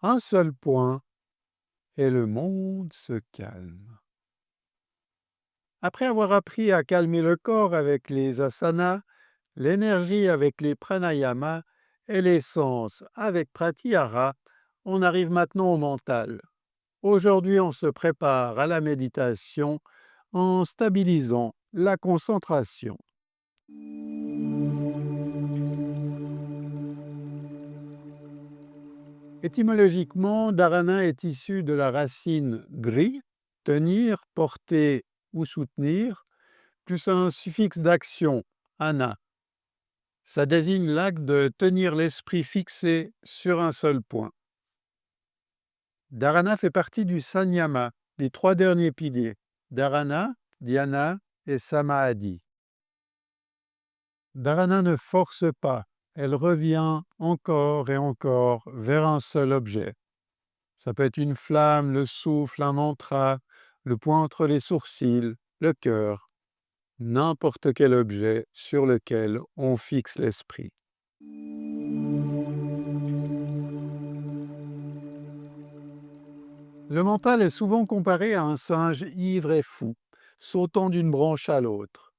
un seul point et le monde se calme. Après avoir appris à calmer le corps avec les asanas, l'énergie avec les pranayama et les sens avec pratyahara, on arrive maintenant au mental. Aujourd'hui, on se prépare à la méditation en stabilisant la concentration. Étymologiquement, dharana est issu de la racine dri, tenir, porter ou soutenir, plus un suffixe d'action, ana. Ça désigne l'acte de tenir l'esprit fixé sur un seul point. Dharana fait partie du sanyama, les trois derniers piliers, dharana, dhyana et samadhi. Dharana ne force pas, elle revient encore et encore vers un seul objet. Ça peut être une flamme, le souffle, un mantra, le point entre les sourcils, le cœur, n'importe quel objet sur lequel on fixe l'esprit. Le mental est souvent comparé à un singe ivre et fou, sautant d'une branche à l'autre.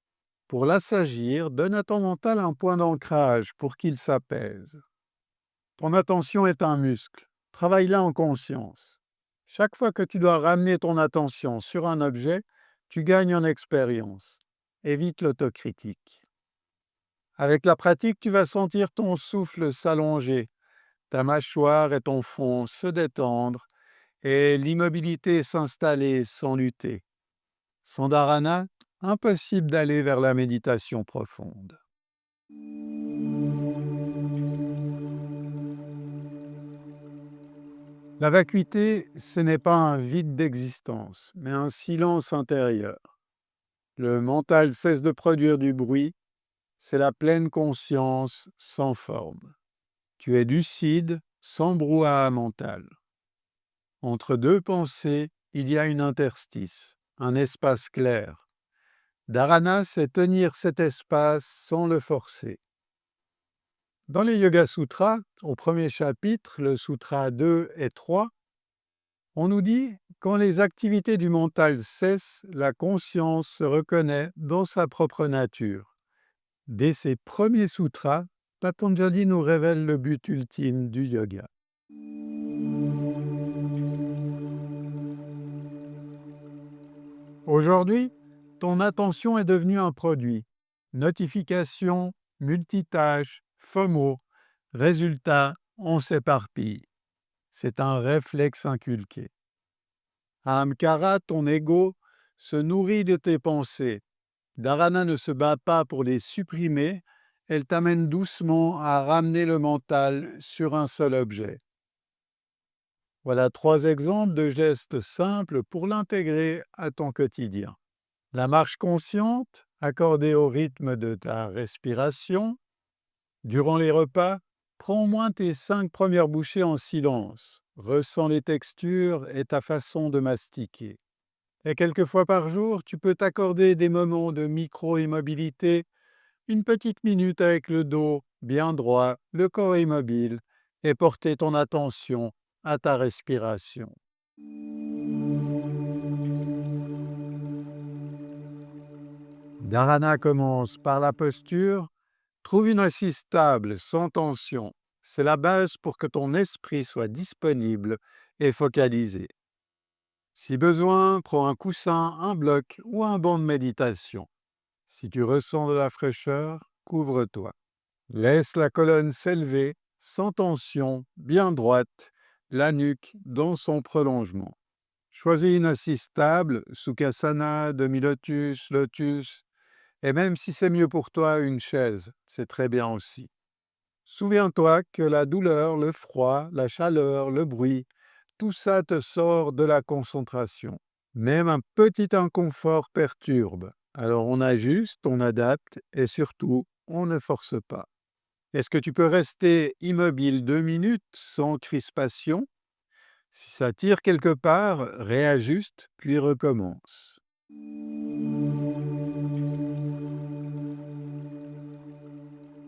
Pour l'assagir, donne à ton mental un point d'ancrage pour qu'il s'apaise. Ton attention est un muscle. Travaille-la en conscience. Chaque fois que tu dois ramener ton attention sur un objet, tu gagnes en expérience. Évite l'autocritique. Avec la pratique, tu vas sentir ton souffle s'allonger, ta mâchoire et ton front se détendre et l'immobilité s'installer sans lutter. Sans dharana, impossible d'aller vers la méditation profonde. La vacuité, ce n'est pas un vide d'existence, mais un silence intérieur. Le mental cesse de produire du bruit, c'est la pleine conscience sans forme. Tu es lucide, sans brouhaha mental. Entre deux pensées, il y a une interstice, un espace clair. Dharana, c'est tenir cet espace sans le forcer. Dans les Yoga Sutras, au premier chapitre, le Sutra 2 et 3, on nous dit, quand les activités du mental cessent, la conscience se reconnaît dans sa propre nature. Dès ces premiers sutras, Patanjali nous révèle le but ultime du yoga. Aujourd'hui, ton attention est devenue un produit. Notifications, multitâches, FOMO, résultat, on s'éparpille. C'est un réflexe inculqué. Ahamkara, ton ego, se nourrit de tes pensées. Dharana ne se bat pas pour les supprimer, elle t'amène doucement à ramener le mental sur un seul objet. Voilà 3 exemples de gestes simples pour l'intégrer à ton quotidien. La marche consciente, accordée au rythme de ta respiration. Durant les repas, prends au moins tes 5 premières bouchées en silence. Ressens les textures et ta façon de mastiquer. Et quelques fois par jour, tu peux t'accorder des moments de micro-immobilité, une petite minute avec le dos bien droit, le corps immobile, et porter ton attention à ta respiration. Dharana commence par la posture. Trouve une assise stable, sans tension. C'est la base pour que ton esprit soit disponible et focalisé. Si besoin, prends un coussin, un bloc ou un banc de méditation. Si tu ressens de la fraîcheur, couvre-toi. Laisse la colonne s'élever, sans tension, bien droite, la nuque dans son prolongement. Choisis une assise stable, Sukhasana, demi-lotus, lotus, et même si c'est mieux pour toi, une chaise, c'est très bien aussi. Souviens-toi que la douleur, le froid, la chaleur, le bruit, tout ça te sort de la concentration. Même un petit inconfort perturbe. Alors on ajuste, on adapte et surtout, on ne force pas. Est-ce que tu peux rester immobile 2 minutes sans crispation? Si ça tire quelque part, réajuste, puis recommence.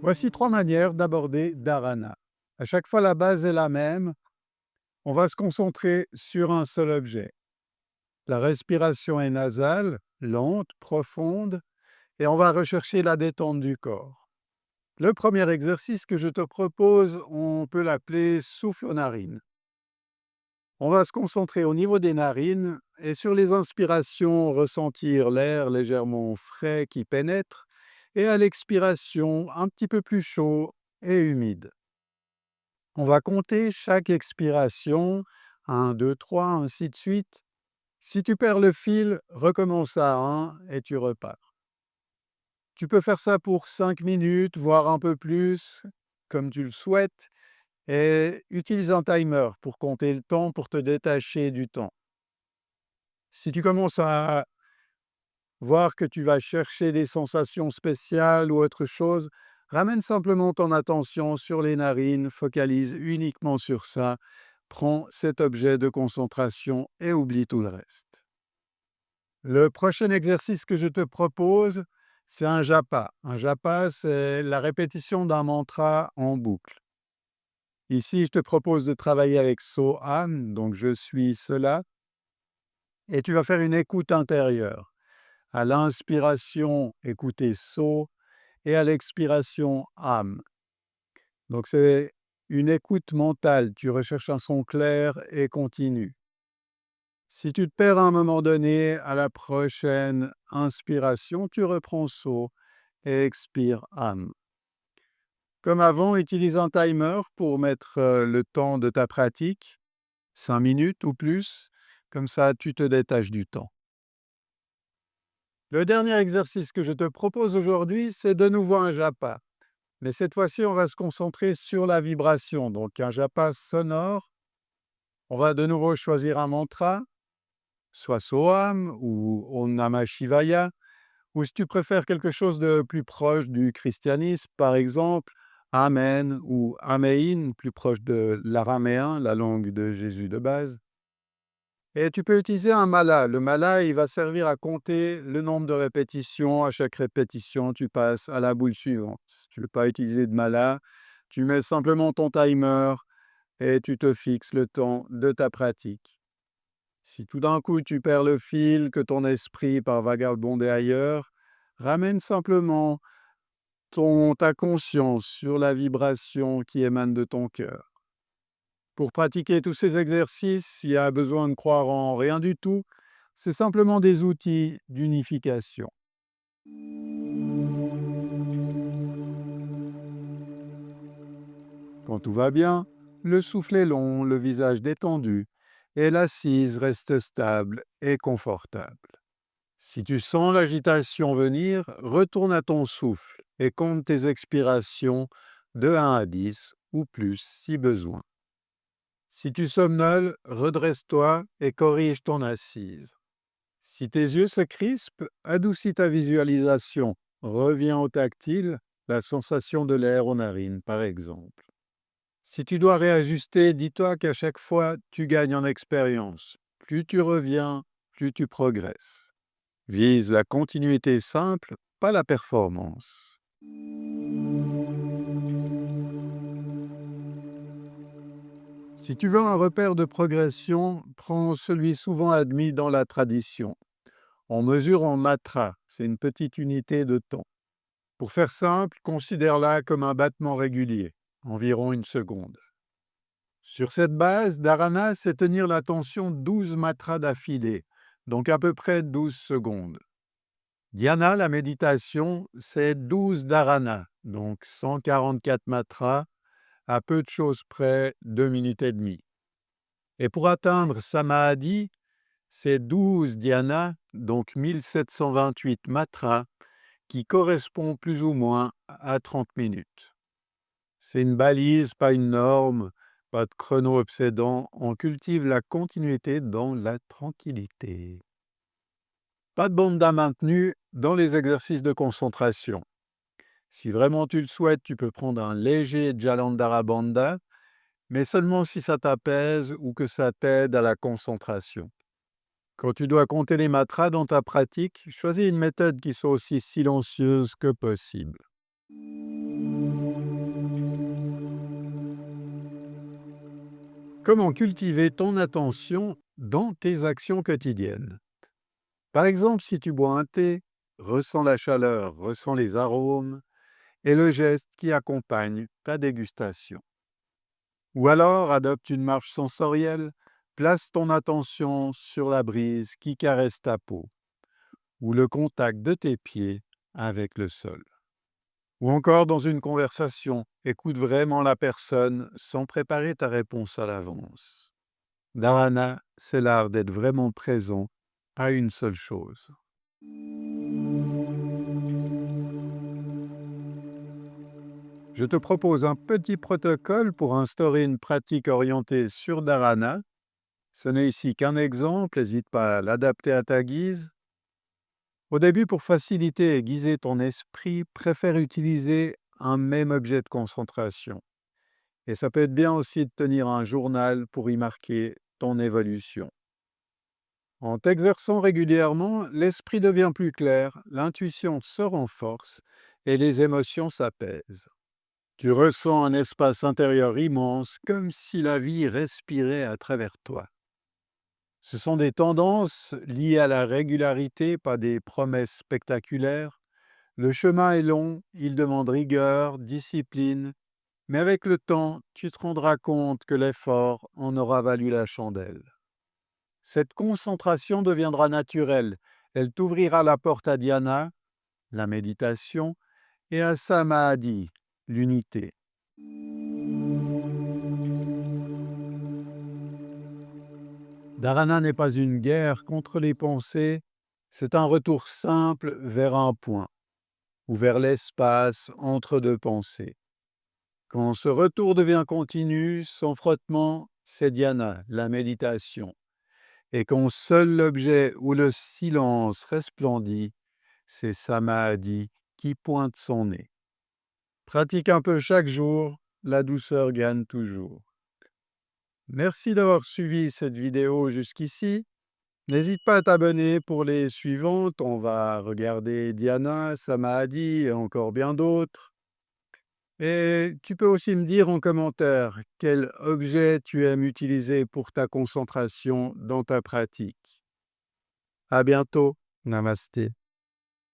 Voici 3 manières d'aborder Dharana. À chaque fois, la base est la même. On va se concentrer sur un seul objet. La respiration est nasale, lente, profonde, et on va rechercher la détente du corps. Le premier exercice que je te propose, on peut l'appeler souffle aux narines. On va se concentrer au niveau des narines et sur les inspirations, ressentir l'air légèrement frais qui pénètre et à l'expiration, un petit peu plus chaud et humide. On va compter chaque expiration, 1, 2, 3, ainsi de suite. Si tu perds le fil, recommence à 1 et tu repars. Tu peux faire ça pour 5 minutes, voire un peu plus, comme tu le souhaites, et utilise un timer pour compter le temps, pour te détacher du temps. Si tu commences à voir que tu vas chercher des sensations spéciales ou autre chose, ramène simplement ton attention sur les narines, focalise uniquement sur ça, prends cet objet de concentration et oublie tout le reste. Le prochain exercice que je te propose, c'est un japa. Un japa, c'est la répétition d'un mantra en boucle. Ici, je te propose de travailler avec So-Am, donc je suis cela, et tu vas faire une écoute intérieure. À l'inspiration, écouter So, et à l'expiration, Am. Donc c'est une écoute mentale, tu recherches un son clair et continu. Si tu te perds à un moment donné, à la prochaine inspiration, tu reprends So et expire Am. Comme avant, utilise un timer pour mettre le temps de ta pratique, 5 minutes ou plus, comme ça tu te détaches du temps. Le dernier exercice que je te propose aujourd'hui, c'est de nouveau un japa. Mais cette fois-ci, on va se concentrer sur la vibration. Donc un japa sonore. On va de nouveau choisir un mantra, soit Soham ou Om Namah Shivaya, ou si tu préfères quelque chose de plus proche du christianisme, par exemple, Amen ou Amein, plus proche de l'araméen, la langue de Jésus de base. Et tu peux utiliser un mala. Le mala, il va servir à compter le nombre de répétitions. À chaque répétition, tu passes à la boule suivante. Si tu ne veux pas utiliser de mala, tu mets simplement ton timer et tu te fixes le temps de ta pratique. Si tout d'un coup tu perds le fil, que ton esprit part vagabonder ailleurs, ramène simplement ta conscience sur la vibration qui émane de ton cœur. Pour pratiquer tous ces exercices, il y a besoin de croire en rien du tout, c'est simplement des outils d'unification. Quand tout va bien, le souffle est long, le visage détendu, et l'assise reste stable et confortable. Si tu sens l'agitation venir, retourne à ton souffle et compte tes expirations de 1 à 10 ou plus si besoin. Si tu somnoles, redresse-toi et corrige ton assise. Si tes yeux se crispent, adoucis ta visualisation. Reviens au tactile, la sensation de l'air aux narines, par exemple. Si tu dois réajuster, dis-toi qu'à chaque fois, tu gagnes en expérience. Plus tu reviens, plus tu progresses. Vise la continuité simple, pas la performance. Si tu veux un repère de progression, prends celui souvent admis dans la tradition. On mesure en matra, c'est une petite unité de temps. Pour faire simple, considère-la comme un battement régulier, environ 1 seconde. Sur cette base, dharana, c'est tenir l'attention 12 matras d'affilée, donc à peu près 12 secondes. Dhyana, la méditation, c'est 12 dharana, donc 144 matras, à peu de choses près, 2 minutes et demie. Et pour atteindre samadhi, c'est 12 dhyana, donc 1728 matras, qui correspond plus ou moins à 30 minutes. C'est une balise, pas une norme, pas de chrono obsédant, on cultive la continuité dans la tranquillité. Pas de bandha maintenu dans les exercices de concentration. Si vraiment tu le souhaites, tu peux prendre un léger Jalandhara Bandha, mais seulement si ça t'apaise ou que ça t'aide à la concentration. Quand tu dois compter les matras dans ta pratique, choisis une méthode qui soit aussi silencieuse que possible. Comment cultiver ton attention dans tes actions quotidiennes? Par exemple, si tu bois un thé, ressens la chaleur, ressens les arômes et le geste qui accompagne ta dégustation. Ou alors, adopte une marche sensorielle, place ton attention sur la brise qui caresse ta peau ou le contact de tes pieds avec le sol. Ou encore dans une conversation, écoute vraiment la personne sans préparer ta réponse à l'avance. Dharana, c'est l'art d'être vraiment présent à une seule chose. Je te propose un petit protocole pour instaurer une pratique orientée sur Dharana. Ce n'est ici qu'un exemple, n'hésite pas à l'adapter à ta guise. Au début, pour faciliter et guider ton esprit, préfère utiliser un même objet de concentration. Et ça peut être bien aussi de tenir un journal pour y marquer ton évolution. En t'exerçant régulièrement, l'esprit devient plus clair, l'intuition se renforce et les émotions s'apaisent. Tu ressens un espace intérieur immense, comme si la vie respirait à travers toi. Ce sont des tendances liées à la régularité, pas des promesses spectaculaires. Le chemin est long, il demande rigueur, discipline, mais avec le temps, tu te rendras compte que l'effort en aura valu la chandelle. Cette concentration deviendra naturelle. Elle t'ouvrira la porte à dhyana, la méditation, et à samadhi, l'unité. Dharana n'est pas une guerre contre les pensées, c'est un retour simple vers un point, ou vers l'espace entre deux pensées. Quand ce retour devient continu, sans frottement, c'est dhyana, la méditation. Et quand seul l'objet ou le silence resplendit, c'est samadhi qui pointe son nez. Pratique un peu chaque jour, la douceur gagne toujours. Merci d'avoir suivi cette vidéo jusqu'ici. N'hésite pas à t'abonner pour les suivantes. On va regarder dhyana, samadhi et encore bien d'autres. Et tu peux aussi me dire en commentaire quel objet tu aimes utiliser pour ta concentration dans ta pratique. À bientôt. Namasté.